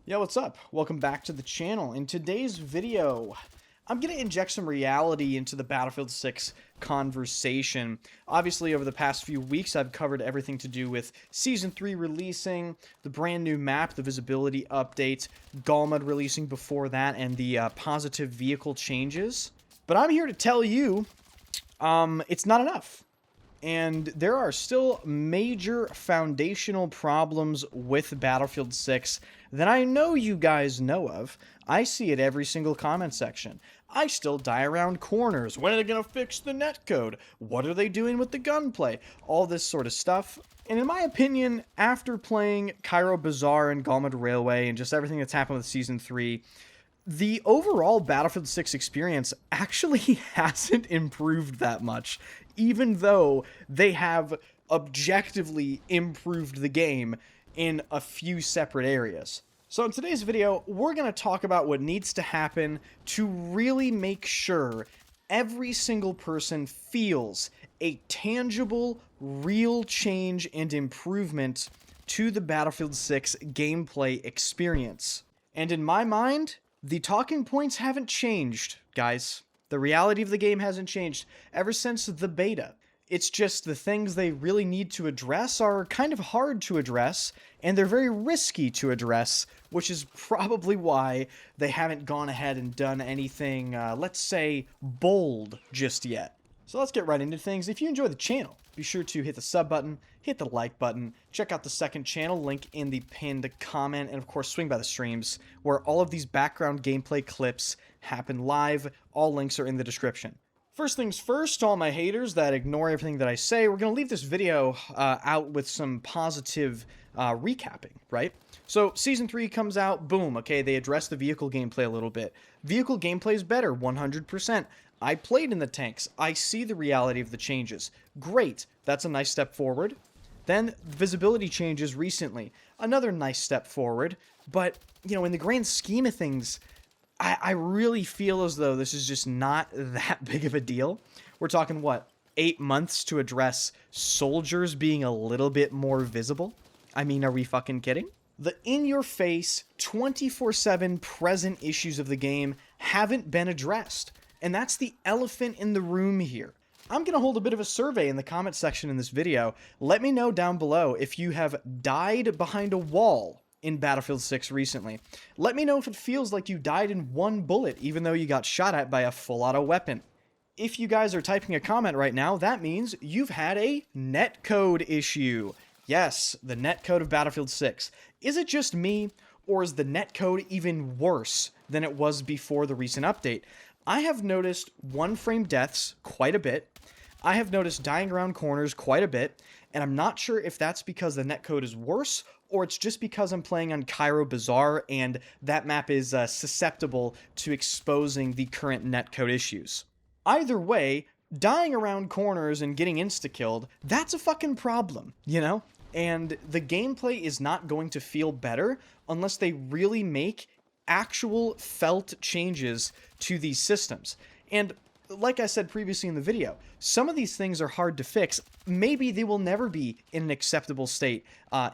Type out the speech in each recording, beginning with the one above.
Yo, what's up? Welcome back to the channel. In today's video, I'm going to inject some reality into the Battlefield 6 conversation. Obviously, over the past few weeks, I've covered everything to do with Season 3 releasing, the brand new map, the visibility update, Galmud releasing before that, and the positive vehicle changes. But I'm here to tell you, it's not enough. And there are still major foundational problems with Battlefield 6 that I know you guys know of. I see it every single comment section. I still die around corners. When are they going to fix the netcode? What are they doing with the gunplay? All this sort of stuff. And in my opinion, after playing Cairo Bazaar and Galmud Railway and just everything that's happened with Season 3, the overall Battlefield 6 experience actually hasn't improved that much, even though they have objectively improved the game in a few separate areas. So in today's video, we're going to talk about what needs to happen to really make sure every single person feels a tangible, real change and improvement to the Battlefield 6 gameplay experience. And in my mind, the talking points haven't changed, guys. The reality of the game hasn't changed ever since the beta. It's just the things they really need to address are kind of hard to address, and they're very risky to address, which is probably why they haven't gone ahead and done anything, let's say, bold just yet. So let's get right into things. If you enjoy the channel, be sure to hit the sub button, hit the like button, check out the second channel, link in the pinned comment, and of course swing by the streams, where all of these background gameplay clips happen live. All links are in the description. First things first, to all my haters that ignore everything that I say, we're going to leave this video out with some positive recapping, right? So, Season 3 comes out, boom, okay, they address the vehicle gameplay a little bit. Vehicle gameplay is better, 100%. I played in the tanks. I see the reality of the changes. Great, that's a nice step forward. Then, visibility changes recently. Another nice step forward. But, you know, in the grand scheme of things, I really feel as though this is just not that big of a deal. We're talking, what, 8 months to address soldiers being a little bit more visible? I mean, are we fucking kidding? The in-your-face, 24/7 present issues of the game haven't been addressed. And that's the elephant in the room here. I'm going to hold a bit of a survey in the comment section in this video. Let me know down below if you have died behind a wall in Battlefield 6 recently. Let me know if it feels like you died in one bullet, even though you got shot at by a full-auto weapon. If you guys are typing a comment right now, that means you've had a netcode issue. Yes, the netcode of Battlefield 6. Is it just me, or is the netcode even worse than it was before the recent update? I have noticed one-frame deaths quite a bit. I have noticed dying around corners quite a bit, and I'm not sure if that's because the netcode is worse, or it's just because I'm playing on Cairo Bazaar, and that map is susceptible to exposing the current netcode issues. Either way, dying around corners and getting insta-killed, that's a fucking problem, you know? And the gameplay is not going to feel better unless they really make actual felt changes to these systems. And like I said previously in the video, some of these things are hard to fix. Maybe they will never be in an acceptable state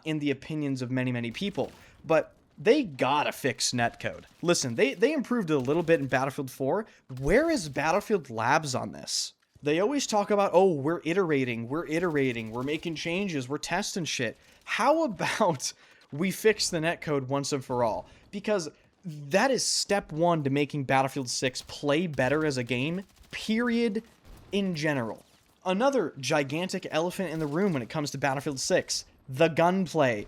in the opinions of many, many people. But they gotta fix netcode. Listen, they improved it a little bit in Battlefield 4. Where is Battlefield Labs on this? They always talk about, oh, we're iterating, we're making changes, we're testing shit. How about we fix the netcode once and for all? Because that is step one to making Battlefield 6 play better as a game, period, in general. Another gigantic elephant in the room when it comes to Battlefield 6, the gunplay.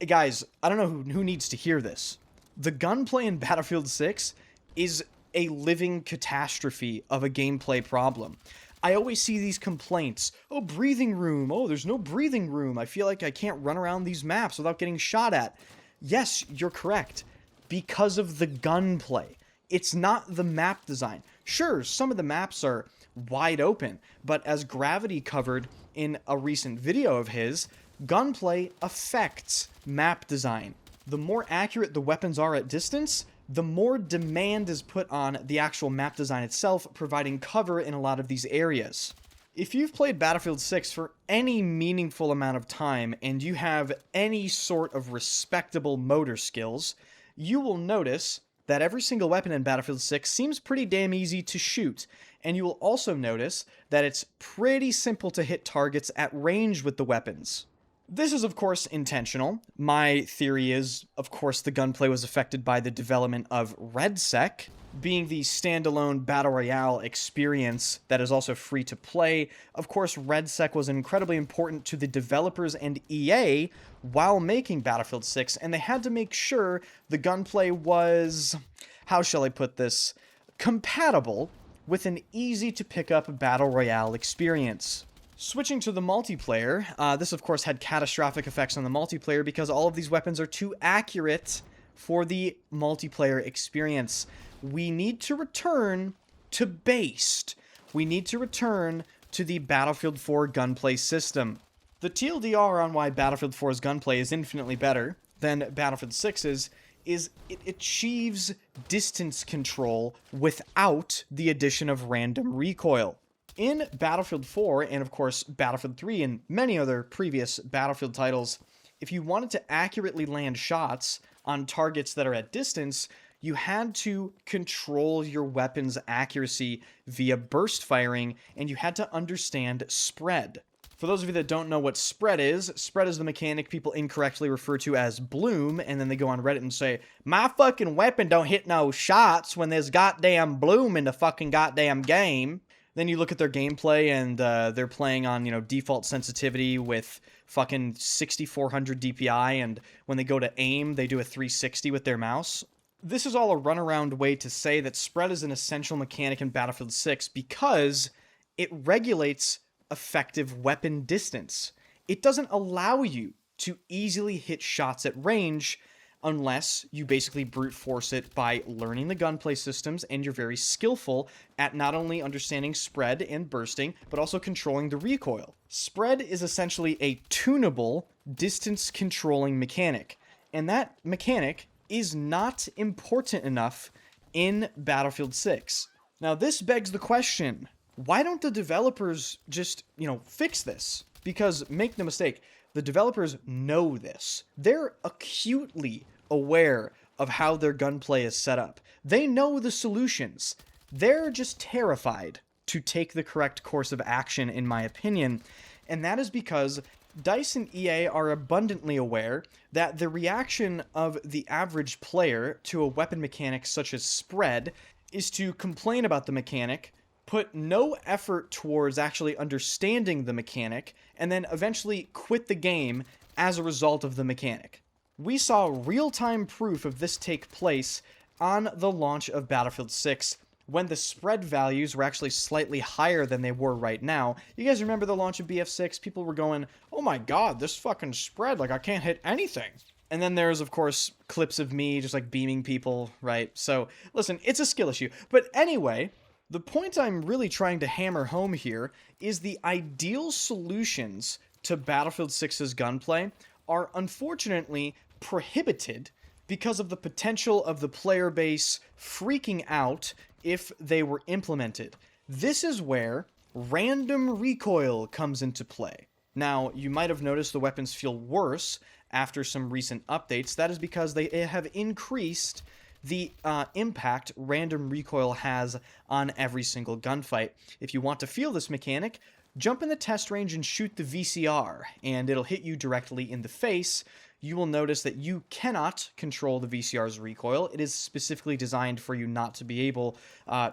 Guys, I don't know who needs to hear this. The gunplay in Battlefield 6 is a living catastrophe of a gameplay problem. I always see these complaints. Oh, breathing room. Oh, there's no breathing room. I feel like I can't run around these maps without getting shot at. Yes, you're correct. Because of the gunplay. It's not the map design. Sure, some of the maps are wide open, but as Gravity covered in a recent video of his, gunplay affects map design. The more accurate the weapons are at distance, the more demand is put on the actual map design itself, providing cover in a lot of these areas. If you've played Battlefield 6 for any meaningful amount of time, and you have any sort of respectable motor skills, you will notice that every single weapon in Battlefield 6 seems pretty damn easy to shoot, and you will also notice that it's pretty simple to hit targets at range with the weapons. This is, of course, intentional. My theory is, of course, the gunplay was affected by the development of RedSec, being the standalone Battle Royale experience that is also free to play. Of course, RedSec was incredibly important to the developers and EA while making Battlefield 6, and they had to make sure the gunplay was, how shall I put this, compatible with an easy-to-pick-up Battle Royale experience. Switching to the multiplayer, this of course had catastrophic effects on the multiplayer because all of these weapons are too accurate for the multiplayer experience. We need to return to based. We need to return to the Battlefield 4 gunplay system. The TLDR on why Battlefield 4's gunplay is infinitely better than Battlefield 6's is it achieves distance control without the addition of random recoil. In Battlefield 4, and of course Battlefield 3 and many other previous Battlefield titles, if you wanted to accurately land shots on targets that are at distance, you had to control your weapon's accuracy via burst firing, and you had to understand spread. For those of you that don't know what spread is the mechanic people incorrectly refer to as bloom, and then they go on Reddit and say, my fucking weapon don't hit no shots when there's goddamn bloom in the fucking goddamn game. Then you look at their gameplay, and they're playing on, default sensitivity with fucking 6400 DPI, and when they go to aim, they do a 360 with their mouse. This is all a runaround way to say that spread is an essential mechanic in Battlefield 6 because it regulates effective weapon distance. It doesn't allow you to easily hit shots at range unless you basically brute force it by learning the gunplay systems, and you're very skillful at not only understanding spread and bursting, but also controlling the recoil. Spread is essentially a tunable, distance-controlling mechanic, and that mechanic is not important enough in Battlefield 6. Now, this begs the question, why don't the developers just, fix this? Because, make no mistake, the developers know this. They're acutely aware of how their gunplay is set up. They know the solutions. They're just terrified to take the correct course of action, in my opinion. And that is because DICE and EA are abundantly aware that the reaction of the average player to a weapon mechanic such as spread is to complain about the mechanic, put no effort towards actually understanding the mechanic, and then eventually quit the game as a result of the mechanic. We saw real-time proof of this take place on the launch of Battlefield 6, when the spread values were actually slightly higher than they were right now. You guys remember the launch of BF6? People were going, oh my god, this fucking spread, I can't hit anything. And then there's, of course, clips of me just, beaming people, right? So, listen, it's a skill issue. But anyway, the point I'm really trying to hammer home here is the ideal solutions to Battlefield 6's gunplay are unfortunately prohibited because of the potential of the player base freaking out if they were implemented. This is where random recoil comes into play. Now, you might have noticed the weapons feel worse after some recent updates. That is because they have increased the impact random recoil has on every single gunfight. If you want to feel this mechanic, jump in the test range and shoot the VCR, and it'll hit you directly in the face. You will notice that you cannot control the VCR's recoil. It is specifically designed for you not to be able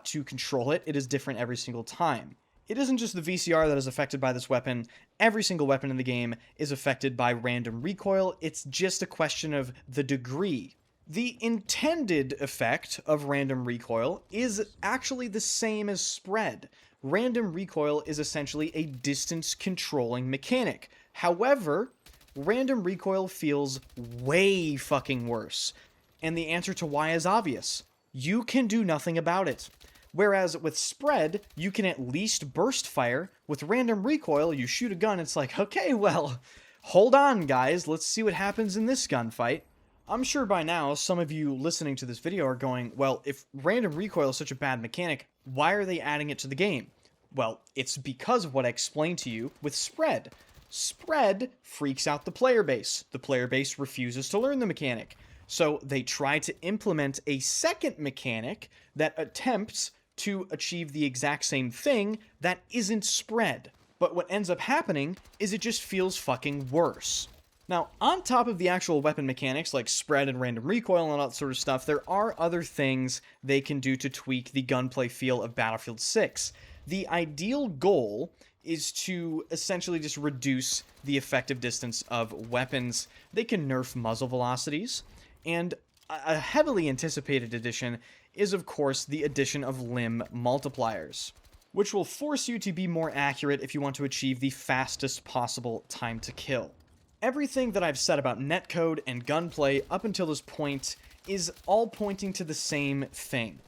to control it. It is different every single time. It isn't just the VCR that is affected by this weapon. Every single weapon in the game is affected by random recoil. It's just a question of the degree. The intended effect of random recoil is actually the same as spread. Random recoil is essentially a distance controlling mechanic. However, random recoil feels way fucking worse. And the answer to why is obvious. You can do nothing about it. Whereas with spread, you can at least burst fire. With random recoil, you shoot a gun, it's like, okay, well, hold on, guys, let's see what happens in this gunfight. I'm sure by now, some of you listening to this video are going, well, if random recoil is such a bad mechanic, why are they adding it to the game? Well, it's because of what I explained to you with spread. Spread freaks out the player base. The player base refuses to learn the mechanic. So they try to implement a second mechanic that attempts to achieve the exact same thing that isn't spread. But what ends up happening is it just feels fucking worse. Now, on top of the actual weapon mechanics like spread and random recoil and all that sort of stuff, there are other things they can do to tweak the gunplay feel of Battlefield 6. The ideal goal is to essentially just reduce the effective distance of weapons. They can nerf muzzle velocities, and a heavily anticipated addition is, of course, the addition of limb multipliers, which will force you to be more accurate if you want to achieve the fastest possible time to kill. Everything that I've said about netcode and gunplay up until this point is all pointing to the same thing.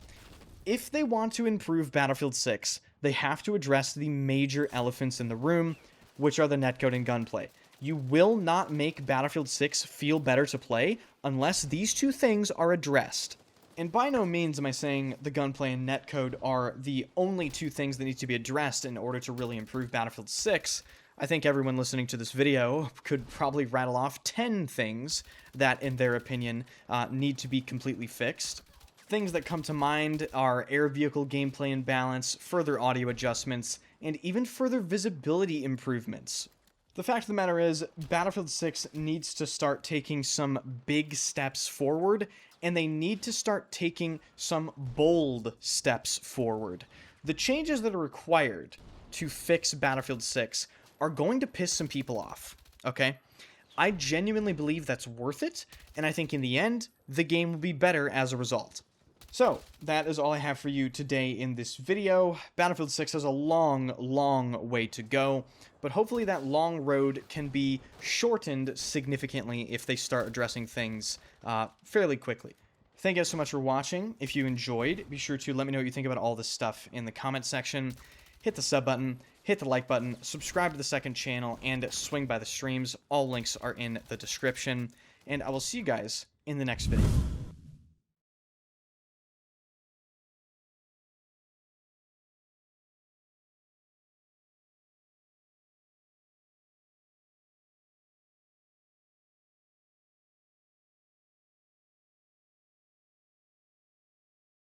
If they want to improve Battlefield 6, they have to address the major elephants in the room, which are the netcode and gunplay. You will not make Battlefield 6 feel better to play unless these two things are addressed. And by no means am I saying the gunplay and netcode are the only two things that need to be addressed in order to really improve Battlefield 6. I think everyone listening to this video could probably rattle off 10 things that, in their opinion, need to be completely fixed. Things that come to mind are air vehicle gameplay and balance, further audio adjustments, and even further visibility improvements. The fact of the matter is, Battlefield 6 needs to start taking some big steps forward, and they need to start taking some bold steps forward. The changes that are required to fix Battlefield 6 are going to piss some people off, okay? I genuinely believe that's worth it, and I think in the end, the game will be better as a result. So, that is all I have for you today in this video. Battlefield 6 has a long, long way to go, but hopefully that long road can be shortened significantly if they start addressing things fairly quickly. Thank you guys so much for watching. If you enjoyed, be sure to let me know what you think about all this stuff in the comment section. Hit the sub button, hit the like button, subscribe to the second channel, and swing by the streams. All links are in the description, and I will see you guys in the next video.